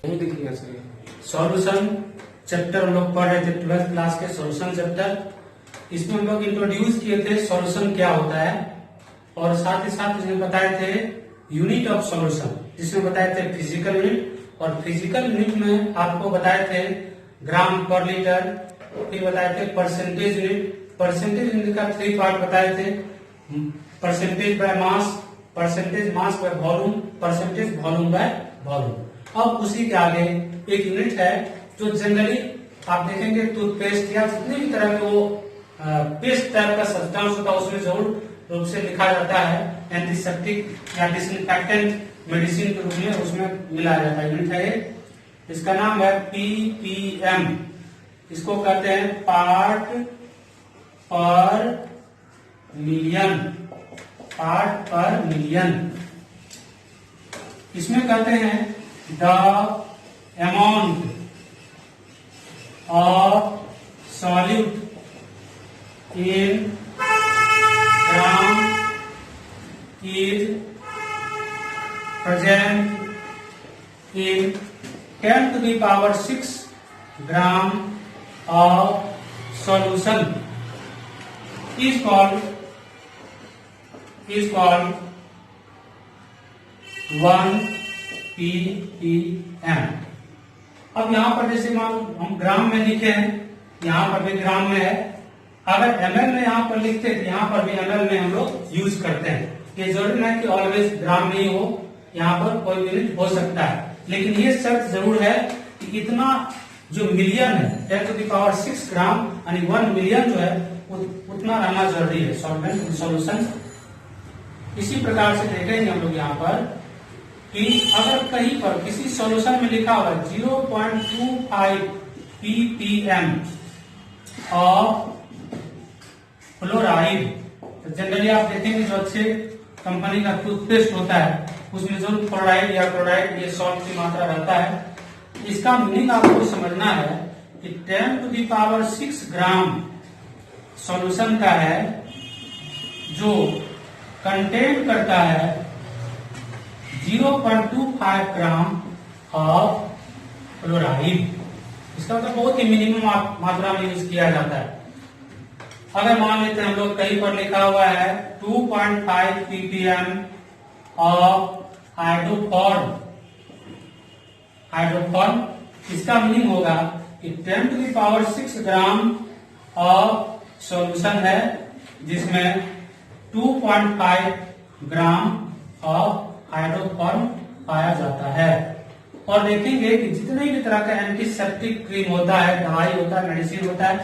नहीं दिख रही है सर। सॉल्यूशन चैप्टर हम लोग पढ़ रहे थे 12th क्लास के सॉल्यूशन चैप्टर। इसमें हम लोग इंट्रोड्यूस किए थे सॉल्यूशन क्या होता है, और साथ ही साथ इसमें बताए थे यूनिट ऑफ सॉल्यूशन, जिसमें बताए थे फिजिकल यूनिट, और फिजिकल यूनिट में आपको बताए थे ग्राम पर लीटर, फिर बताए थे परसेंटेज यूनिट। परसेंटेज यूनिट का 3 पार्ट बताए थे, percentage by mass, percentage mass by volume, percentage volume by volume. अब उसी के आगे एक यूनिट है जो जनरली आप देखेंगे टूथपेस्ट या जितने भी तरह के वो पेस्ट टाइप का सब्सटेंस होता है उसमें जरूर रूप से लिखा जाता है एंटीसेप्टिक या डिसइंफेक्टेंट मेडिसिन के रूप में उसमें मिलाया जाता है। यूनिट है इसका नाम है पीपीएम। इसको कहते हैं पार्ट पर मिलियन, पार्ट पर मिलियन। इसमें कहते हैं the amount of solute in gram is present in 10 to the power 6 gram of solution is called 1 ppm। अब यहाँ पर जैसे मान हम ग्राम में लिखे हैं, यहाँ पर भी ग्राम में है, अगर ml में यहाँ पर लिखते हैं तो यहाँ पर भी ml में हम लोग यूज करते हैं। ये जरूरी नहीं कि ऑलवेज ग्राम नहीं हो, यहाँ पर कोई यूनिट हो सकता है, लेकिन ये शर्त जरूर है कि इतना जो मिलियन है 10 to the power 6 ग्राम यानी 1 मिलियन जो है उतना रहना जरूरी है सॉल्वेंट सॉल्यूशन। इसी प्रकार से देखेंगे हम लोग यहाँ पर कि अगर कहीं पर किसी सॉल्यूशन में लिखा हुआ 0.25 ppm ऑफ फ्लोराइड, तो जनरली आप देखेंगे जो अच्छे कंपनी का टूथपेस्ट होता है उसमें जरूर फ्लोराइड या क्लोराइड ये सॉल्ट की मात्रा रहता है। इसका मीनिंग आपको समझना है कि 10 to the power 6 gram solution का है जो कंटेन करता है 0.25 ग्राम ऑफ फ्लोराइड। इसका मतलब बहुत ही मिनिमम मात्रा में यूज किया जाता है। अगर मान लेते हैं हम लोग कहीं पर लिखा हुआ है 2.5 ppm ऑफ हाइड्रोफॉर्म, इसका मीनिंग होगा कि 10 to the power 6 gram of solution है जिसमें 2.5 ग्राम ऑफ हाइड्रोफॉर्म पाया जाता है। और देखेंगे कि जितने भी तरह का एंटीसेप्टिक क्रीम होता है, दवाई होता है, मेडिसिन होता है,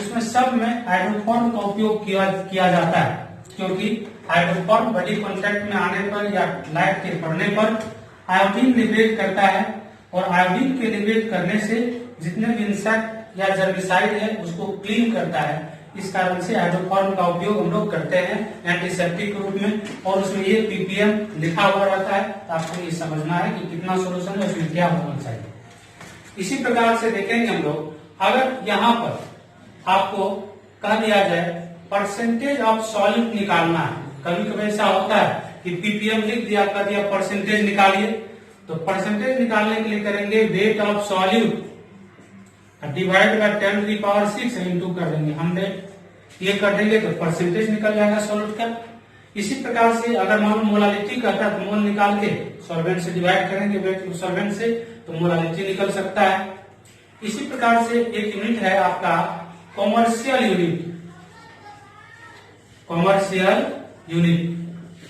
उसमें सब में हाइड्रोफॉर्म का उपयोग किया जाता है, क्योंकि हाइड्रोफॉर्म बॉडी कांटेक्ट में आने पर या लाइट के पड़ने पर आयोडीन लिबरेट करता है, और आयोडीन के लिबरेट करने से जितने भी इंसेक्ट या जर्मिसाइड है उसको क्लीन करता है। इस कारण से हाइड्रोफॉर्म का उपयोग हम लोग करते हैं एंटीसेप्टिक के रूप में, और उसमें ये पीपीएम लिखा हुआ रहता है। तो आपको ये समझना है कि कितना सोल्यूशन है उसमें क्या होना चाहिए। इसी प्रकार से देखेंगे हम लोग, अगर यहाँ पर आपको कह दिया जाए परसेंटेज ऑफ सॉल्यूट निकालना है, कभी कभी ऐसा होता है कि पीपीएम लिख दिया, कह दिया परसेंटेज निकालिए, तो परसेंटेज निकालने के लिए करेंगे weight of solute divide by 10 to the power 6 into कर देंगे 100, ये कर देंगे तो परसेंटेज निकल जाएगा सॉल्यूट का। इसी प्रकार से अगर मान मोलालिटी कहता है तो मोल निकाल के सॉल्वेंट से डिवाइड करेंगे वेट सॉल्वेंट से, तो मोलालिटी निकल सकता है। इसी प्रकार से एक यूनिट है आपका कॉमर्शियल यूनिट, कॉमर्शियल यूनिट,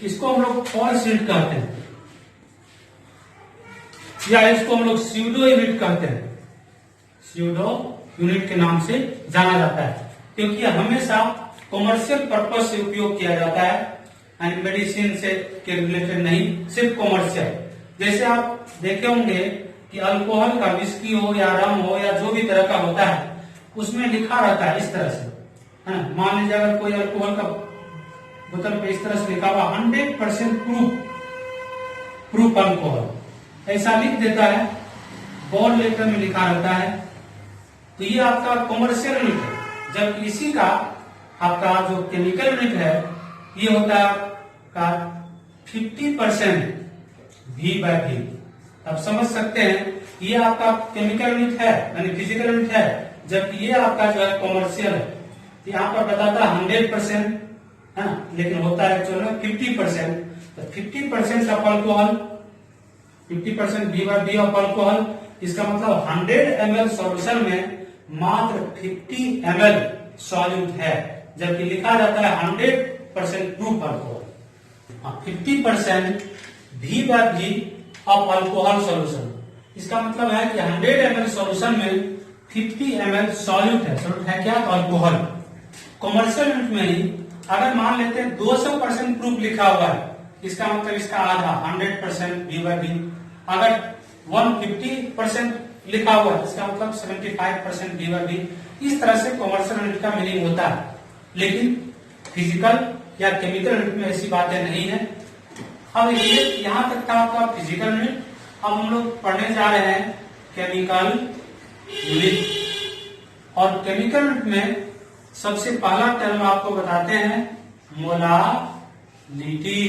इसको हम लोग फॉल्स यूनिट कहते हैं, या इसको हम लोग स्यूडो यूनिट कहते हैं। स्यूडो यूनिट के नाम से जाना जाता है, क्योंकि हमेशा कॉमर्शियल पर्पज से उपयोग किया जाता है, यानी मेडिसिन से के रिलेटेड नहीं, सिर्फ कॉमर्शियल। जैसे आप देखे होंगे कि अल्कोहल का विस्की हो या रम हो या जो भी तरह का होता है उसमें लिखा रहता है इस तरह से, है। मान लीजिए अगर कोई अल्कोहल का बोतल पे इस तरह से लिखा हुआ 100% प्रूफ अल्कोहल, ऐसा लिख देता है, बोल्ड लेटर में लिखा रहता है, तो ये आपका कॉमर्शियल यूनिट है। जब इसी का आपका जो केमिकल यूनिट है ये होता है का 50% V/V। अब समझ सकते हैं ये आपका केमिकल यूनिट है यानी फिजिकल यूनिट है, जबकि ये आपका जो है कॉमर्शियल है। तो यहाँ पर बताता है 100% है ना, लेकिन होता है एक्चुअल में 50%। तो 50% of alcohol, 50% B/B of alcohol, इसका मतलब 100 ml सॉल्यूशन में मात्र 50 ml सॉल्यूट है, जबकि लिखा जाता है 100% proof alcohol. 50% B/B of alcohol solution, इसका मतलब है कि 100 ml सॉल्यूशन में 50 ml सॉल्यूट है। सॉल्यूट है क्या? अल्कोहल। कॉमर्शियल यूनिट में ही अगर मान लेते हैं 200% प्रूफ लिखा हुआ है, इसका मतलब इसका आधा 100% B/B। अगर 150% लिखा हुआ है, इसका मतलब 75% B/B। इस तरह से कॉमर्शियल यूनिट का मीनिंग होता है, लेकिन फिजिकल या केमिकल यूनिट में ऐसी बातें नहीं है। अब ये यहाँ तक था आपका फिजिकल यूनिट। अब हम लोग पढ़ने जा रहे हैं केमिकल यूनिट। और केमिकल यूनिट में सबसे पहला टर्म आपको बताते हैं मोलालिटी।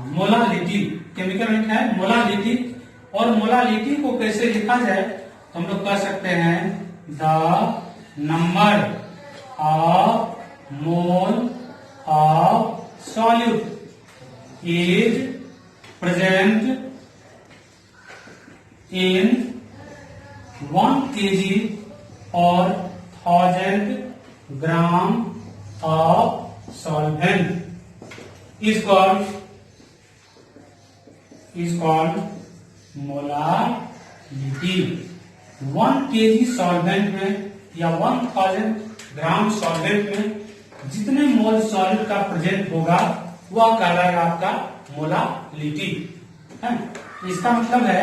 मोलालिटी केमिकल यूनिट है मोलालिटी। और मोलालिटी को कैसे लिखा जाए तो हम लोग कह सकते हैं the number of mole of solute is present in 1 kg और 1000 gram of solvent is called molality. 1 kg solvent में या 1000 ग्राम सॉल्वेंट में जितने मोल सॉल्यूट का प्रेजेंट होगा वह कहलाएगा आपका मोलालिटी है। इसका मतलब है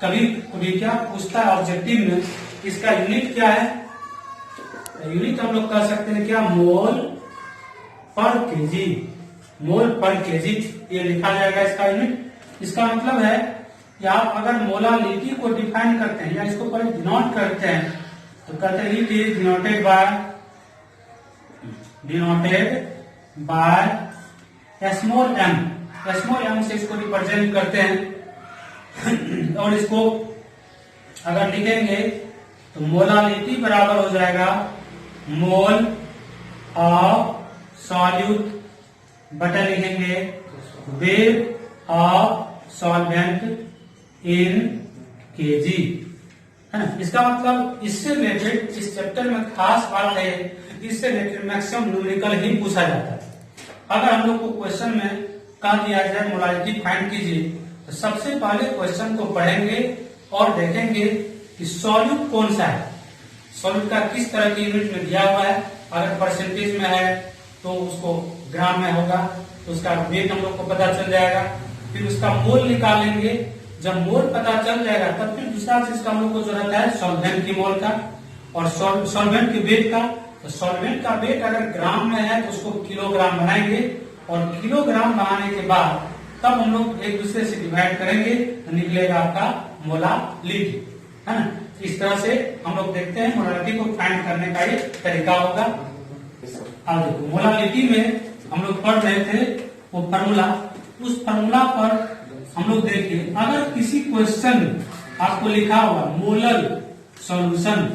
कभी क्या पूछता है ऑब्जेक्टिव में, इसका यूनिट क्या है? यूनिट हम लोग कह सकते हैं क्या? मोल पर केजी। मोल पर केजी ये लिखा जाएगा इसका यूनिट। इसका मतलब है कि आप अगर मोलालिटी को डिफाइन करते हैं या इसको पहले डिनोट करते हैं तो कहते हैं it is denoted by small M से इसको रिप्रेजेंट करते हैं। और इसको अगर लिखेंगे तो मोलालिटी बराबर हो जाएगा मोल ऑफ सॉल्यूट बटा लिखेंगे weight of solvent in KG है ना। इसका मतलब इससे रिलेटेड इस चैप्टर में खास बात है, इससे रिलेटेड मैक्सिमम न्यूमेरिकल ही पूछा जाता है। अगर हम लोग को क्वेश्चन में कहा दिया जाए मोलालिटी फाइंड कीजिए तो सबसे पहले क्वेश्चन को पढ़ेंगे और देखेंगे कि सॉल्यूट कौन सा है, सॉल्यूट का किस तरह की यूनिट में दिया हुआ है। अगर परसेंटेज में है तो उसको ग्राम में होगा, तो उसका वेट हम लोग को पता चल जाएगा। फिर उसका मोल निकालेंगे, जब मोल पता चल जाएगा तब फिर दूसरा चीज का हम लोग को जरूरत है सॉल्वेंट की मोल का और सॉल्वेंट के वेट का। तो सॉल्वेंट का वेट अगर ग्राम में है तो उसको किलोग्राम बनाएंगे और किलोग्राम बनाने के बाद तब हम लोग एक दूसरे से डिवाइड करेंगे तो निकलेगा आपका मोलालिटी है ना। इस तरह से हम लोग देखते हैं मोलालिटी को फाइंड करने का एक तरीका होगा। अब देखो मोलालिटी में हम लोग पढ़ रहे थे वो फार्मूला, उस फार्मूला पर हम लोग देखिए अगर किसी क्वेश्चन आपको लिखा हुआ मोलर सॉल्यूशन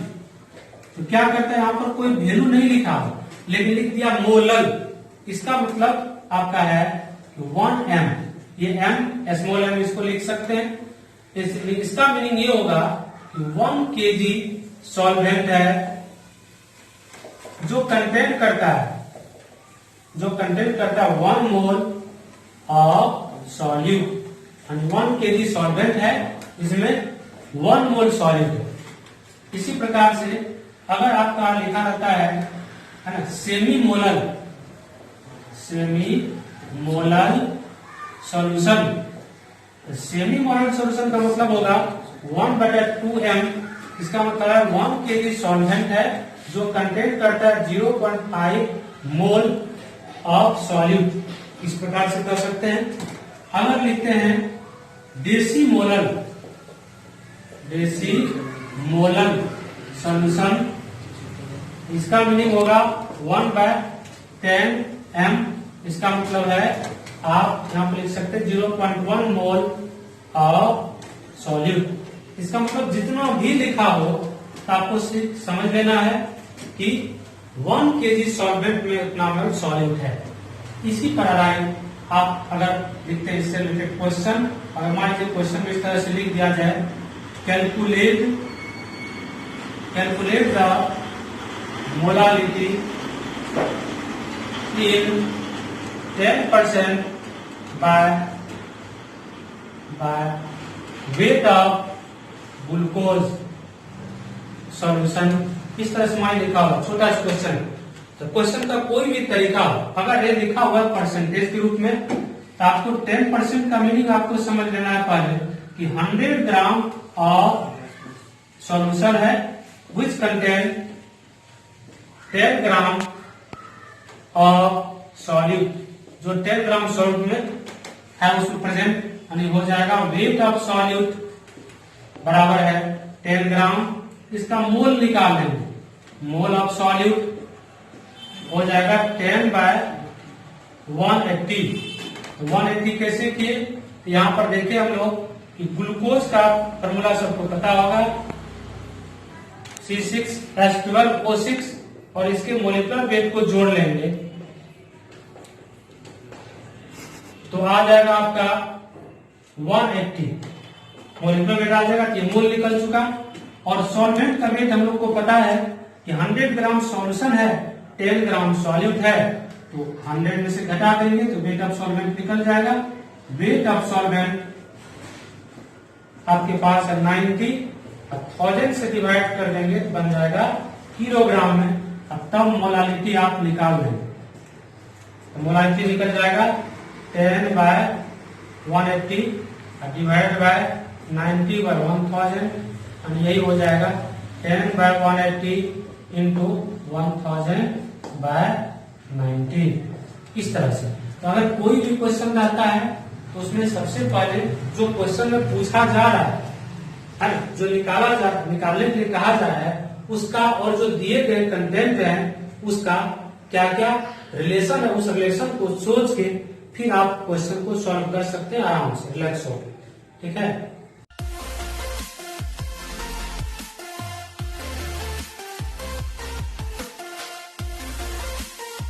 तो क्या करते हैं, यहाँ पर कोई वैल्यू नहीं लिखा हो लेकिन लिख दिया मोलर। इसका मतलब आपका है 1m, ये m स्मॉल m इसको लिख सकते हैं। इसका मीनिंग ये होगा कि 1 kg सॉल्वेंट है जो कंटेंट करता है 1 mole of solute. 1 kg solvent है जिसमें 1 मोल सॉल्यूट है। इसी प्रकार से अगर आपका लिखा रहता है ना semi molar solution, semi molar solution का मतलब होगा 1/2m। इसका मतलब है 1 kg सॉल्वेंट है जो कंटेंट करता है 0.5 मोल ऑफ सॉल्यूट। इस प्रकार से कर सकते हैं। अगर लिखते हैं देसी मोलर सॉल्यूशन, इसका मीनिंग होगा 1/10m। इसका मतलब है आप यहाँ पर लिख सकते हैं 0.1 मोल ऑफ सॉल्यूट। इसका मतलब जितना भी लिखा हो तो आपको सिर्फ समझ लेना है कि 1 kg सॉल्वेंट में उतना मोल सॉल्यूट है। इसी पर आधारित आप अगर लिखते हैं इससे रिलेटेड क्वेश्चन, अगर मान लीजिए क्वेश्चन में इस तरह से लिख दिया जाए, calculate the molality in 10% by weight of glucose solution, इस तरह से मान लिखा हुआ छोटा सा क्वेश्चन। तो क्वेश्चन का कोई भी तरीका हो, अगर ये लिखा हुआ परसेंटेज के रूप में, तो आपको 10% का मीनिंग आपको समझ लेना है पहले कि 100 ग्राम ऑफ सॉल्यूशन है which contain 10 gram of solute, जो 10 ग्राम सॉल्यूट में है उसमें प्रेजेंट, यानी हो जाएगा वेट ऑफ सॉल्यूट बराबर है 10 ग्राम। इसका मोल निकाल लेंगे, मोल ऑफ सॉल्यूट हो जाएगा 10 बाय 180। तो 180 कैसे किए, यहां पर देखे हम लोग कि ग्लूकोज का फॉर्मूला सबको पता होगा C6H12O6, और इसके मोलिकुलर वेट को जोड़ लेंगे तो आ जाएगा आपका 180 मोलिकुलर वेट आ जाएगा कि मोल निकल चुका। और सॉल्वेंट का वेट हम लोग को पता है कि 100 ग्राम सॉल्यूशन है, 10 ग्राम सॉल्यूट है, तो 100 में से घटा देंगे तो वेट ऑफ सॉल्वेंट निकल जाएगा। वेट ऑफ सॉल्वेंट आपके पास है 90, 1000 से डिवाइड कर देंगे तो बन जाएगा किलोग्राम में। अब तब मोलालिटी आप निकाल देंगे, तो मोलालिटी निकल जाएगा 10 बाय 180 डिवाइड बाय 90 बाय 1000, और यही हो जाएगा 10 बाय 180 इंटू 1000 बाय 90। इस तरह से तो अगर कोई भी क्वेश्चन आता है तो उसमें सबसे पहले जो क्वेश्चन में पूछा जा रहा है ना, जो निकालने के लिए कहा जा रहा है उसका, और जो दिए गए कंटेंट है उसका क्या क्या रिलेशन है, उस रिलेशन को सोच के फिर आप क्वेश्चन को सॉल्व कर सकते हैं आराम से, रिलैक्स हो। ठीक है।